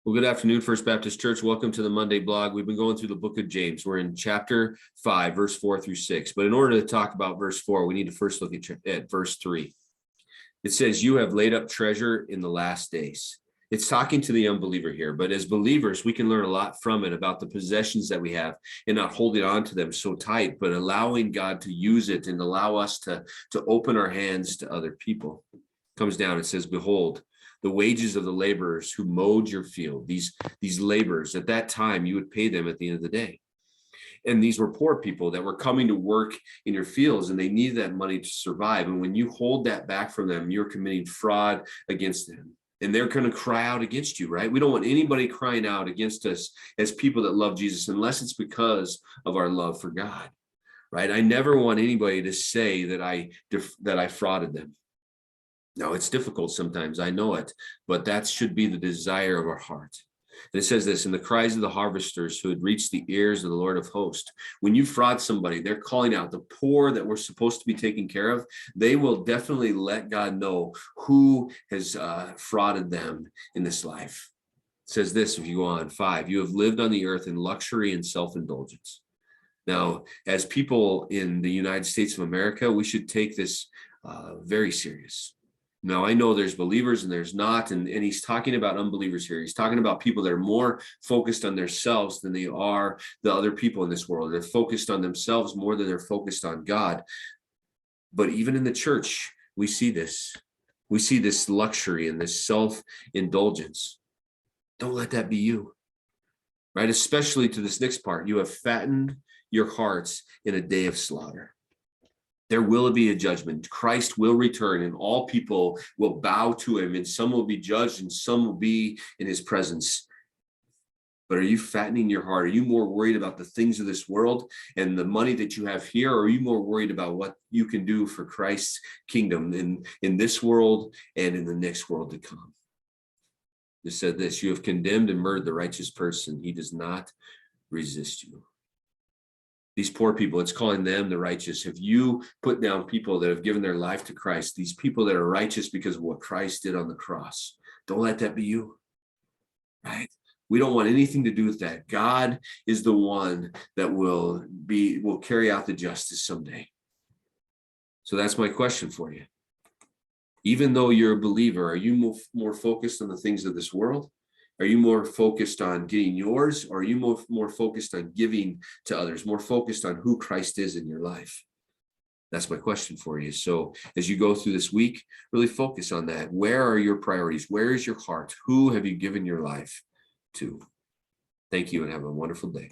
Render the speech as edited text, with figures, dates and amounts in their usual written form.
Well, good afternoon, First Baptist Church. Welcome to the Monday blog. We've been going through the book of James. We're in chapter 5, verse 4 through 6. But in order to talk about verse 4, we need to first look at verse 3. It says, "You have laid up treasure in the last days." It's talking to the unbeliever here, but as believers, we can learn a lot from it about the possessions that we have and not holding on to them so tight, but allowing God to use it and allow us to open our hands to other people. It comes down, it says, "Behold, the wages of the laborers who mowed your field." These laborers, at that time, you would pay them at the end of the day. And these were poor people that were coming to work in your fields, and they needed that money to survive. And when you hold that back from them, you're committing fraud against them. And they're going to cry out against you, right? We don't want anybody crying out against us as people that love Jesus, unless it's because of our love for God, right? I never want anybody to say that I frauded them. No, it's difficult sometimes, I know it, but that should be the desire of our heart. And it says this, "In the cries of the harvesters who had reached the ears of the Lord of hosts." When you fraud somebody, they're calling out the poor that we're supposed to be taking care of. They will definitely let God know who has frauded them in this life. It says this, if you go on, 5, "You have lived on the earth in luxury and self-indulgence." Now, as people in the United States of America, we should take this very serious. Now, I know there's believers and there's not, and he's talking about unbelievers here. He's talking about people that are more focused on themselves than they are the other people in this world. They're focused on themselves more than they're focused on God. But even in the church, we see this. We see this luxury and this self-indulgence. Don't let that be you, right? Especially to this next part. "You have fattened your hearts in a day of slaughter." There will be a judgment. Christ will return and all people will bow to him, and some will be judged and some will be in his presence. But are you fattening your heart? Are you more worried about the things of this world and the money that you have here? Or are you more worried about what you can do for Christ's kingdom in this world and in the next world to come? It said this, "You have condemned and murdered the righteous person. He does not resist you." These poor people, it's calling them the righteous. If you put down people that have given their life to Christ, these people that are righteous because of what Christ did on the cross, don't let that be you, right? We don't want anything to do with that. God is the one that will carry out the justice someday. So that's my question for you. Even though you're a believer, are you more focused on the things of this world? Are you more focused on getting yours, or are you more focused on giving to others, more focused on who Christ is in your life? That's my question for you. So as you go through this week, really focus on that. Where are your priorities? Where is your heart? Who have you given your life to? Thank you and have a wonderful day.